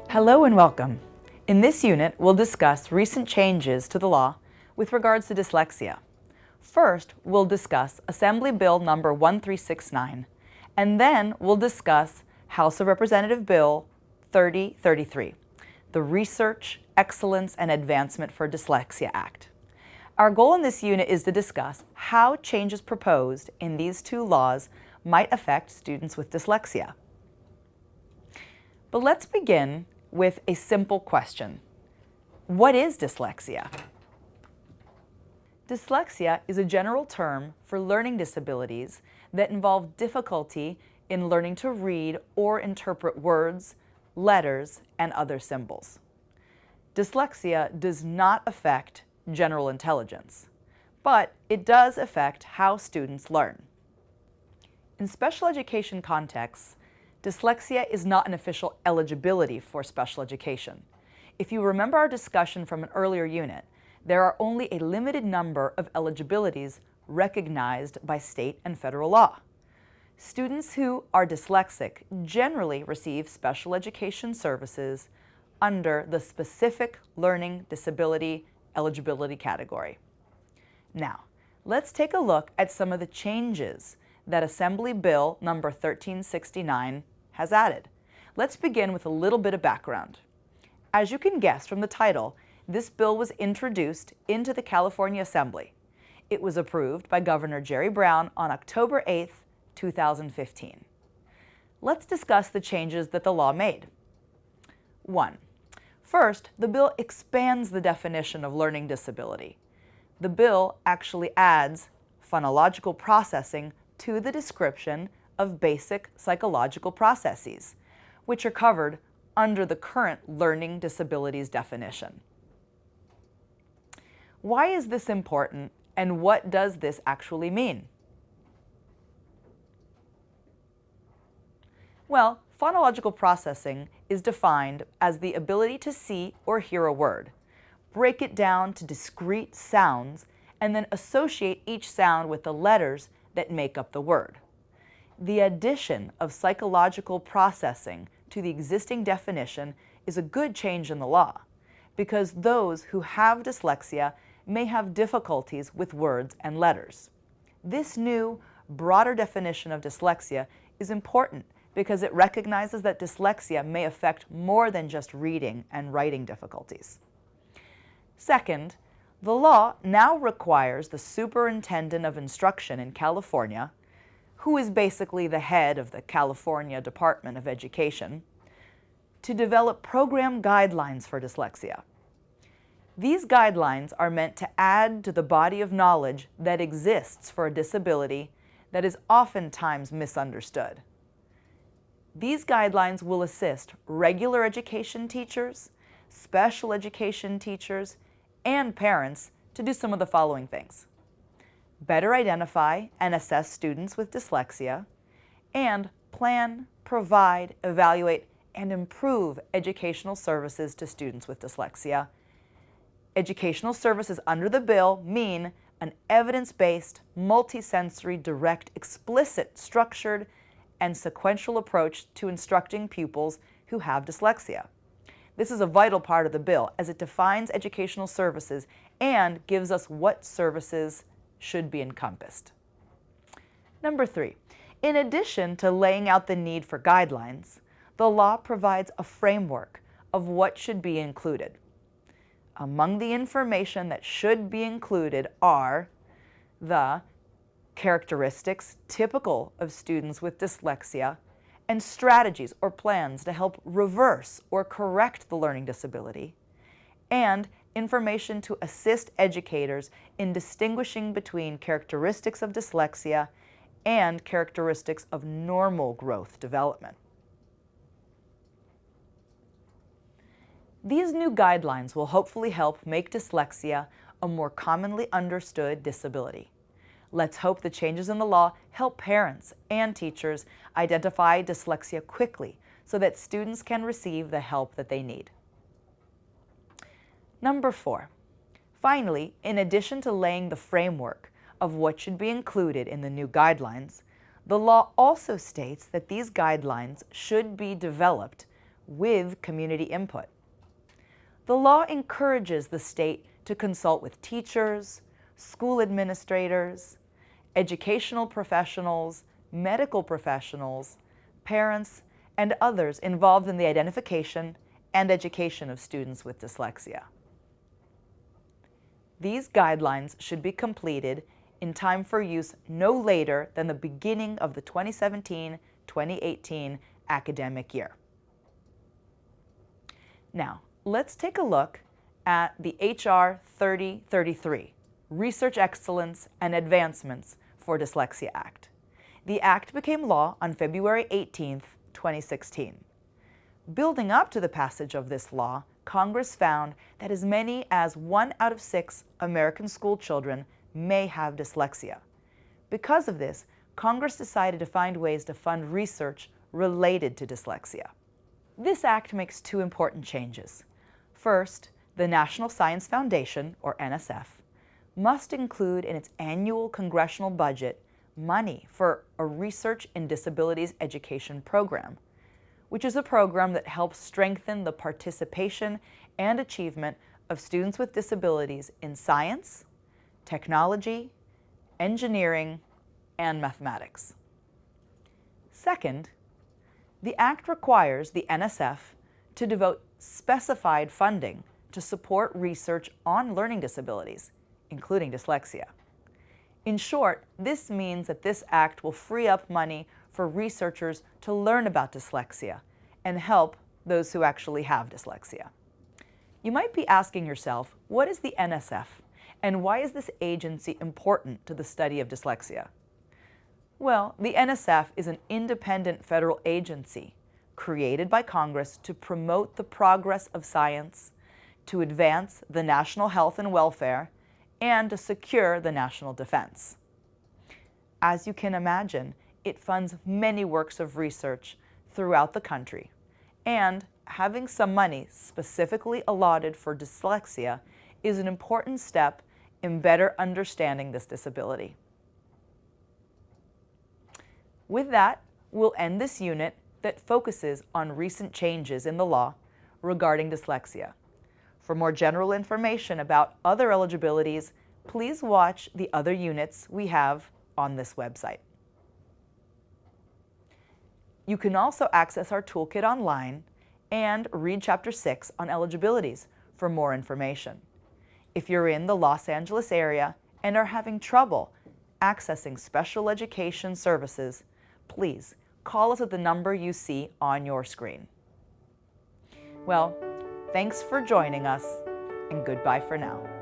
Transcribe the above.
Hello and welcome. In this unit, we'll discuss recent changes to the law with regards to dyslexia. First, we'll discuss Assembly Bill number 1369, and then we'll discuss House of Representative Bill 3033, the Research, Excellence, and Advancement for Dyslexia Act. Our goal in this unit is to discuss how changes proposed in these two laws might affect students with dyslexia. But let's begin with a simple question. What is dyslexia? Dyslexia is a general term for learning disabilities that involve difficulty in learning to read or interpret words, letters, and other symbols. Dyslexia does not affect general intelligence, but it does affect how students learn. In special education contexts, dyslexia is not an official eligibility for special education. If you remember our discussion from an earlier unit, there are only a limited number of eligibilities recognized by state and federal law. Students who are dyslexic generally receive special education services under the specific learning disability eligibility category. Now, let's take a look at some of the changes that Assembly Bill number 1369 has added. Let's begin with a little bit of background. As you can guess from the title, this bill was introduced into the California Assembly. It was approved by Governor Jerry Brown on October 8, 2015. Let's discuss the changes that the law made. 1. First, the bill expands the definition of learning disability. The bill actually adds phonological processing to the description of basic psychological processes, which are covered under the current learning disabilities definition. Why is this important, and what does this actually mean? Well, phonological processing is defined as the ability to see or hear a word, break it down to discrete sounds, and then associate each sound with the letters that make up the word. The addition of psychological processing to the existing definition is a good change in the law, because those who have dyslexia may have difficulties with words and letters. This new, broader definition of dyslexia is important because it recognizes that dyslexia may affect more than just reading and writing difficulties. Second, the law now requires the Superintendent of Instruction in California, who is basically the head of the California Department of Education, to develop program guidelines for dyslexia. These guidelines are meant to add to the body of knowledge that exists for a disability that is oftentimes misunderstood. These guidelines will assist regular education teachers, special education teachers, and parents to do some of the following things: better identify and assess students with dyslexia, and plan, provide, evaluate, and improve educational services to students with dyslexia. Educational services under the bill mean an evidence-based, multisensory, direct, explicit, structured, and sequential approach to instructing pupils who have dyslexia. This is a vital part of the bill as it defines educational services and gives us what services should be encompassed. Number 3, in addition to laying out the need for guidelines, the law provides a framework of what should be included. Among the information that should be included are the characteristics typical of students with dyslexia and strategies or plans to help reverse or correct the learning disability, and information to assist educators in distinguishing between characteristics of dyslexia and characteristics of normal growth development. These new guidelines will hopefully help make dyslexia a more commonly understood disability. Let's hope the changes in the law help parents and teachers identify dyslexia quickly so that students can receive the help that they need. Number 4, finally, in addition to laying the framework of what should be included in the new guidelines, the law also states that these guidelines should be developed with community input. The law encourages the state to consult with teachers, school administrators, educational professionals, medical professionals, parents, and others involved in the identification and education of students with dyslexia. These guidelines should be completed in time for use no later than the beginning of the 2017-2018 academic year. Now, let's take a look at the H.R. 3033, Research Excellence and Advancements for Dyslexia Act. The Act became law on February 18, 2016. Building up to the passage of this law, Congress found that as many as 1 out of 6 American school children may have dyslexia. Because of this, Congress decided to find ways to fund research related to dyslexia. This act makes 2 important changes. First, the National Science Foundation, or NSF, must include in its annual congressional budget money for a Research in Disabilities Education program, which is a program that helps strengthen the participation and achievement of students with disabilities in science, technology, engineering, and mathematics. Second, the Act requires the NSF to devote specified funding to support research on learning disabilities, including dyslexia. In short, this means that this Act will free up money for researchers to learn about dyslexia and help those who actually have dyslexia. You might be asking yourself, what is the NSF and why is this agency important to the study of dyslexia? Well, the NSF is an independent federal agency created by Congress to promote the progress of science, to advance the national health and welfare, and to secure the national defense. As you can imagine, it funds many works of research throughout the country, and having some money specifically allotted for dyslexia is an important step in better understanding this disability. With that, we'll end this unit that focuses on recent changes in the law regarding dyslexia. For more general information about other eligibilities, please watch the other units we have on this website. You can also access our toolkit online and read Chapter 6 on eligibilities for more information. If you're in the Los Angeles area and are having trouble accessing special education services, please call us at the number you see on your screen. Well, thanks for joining us, and goodbye for now.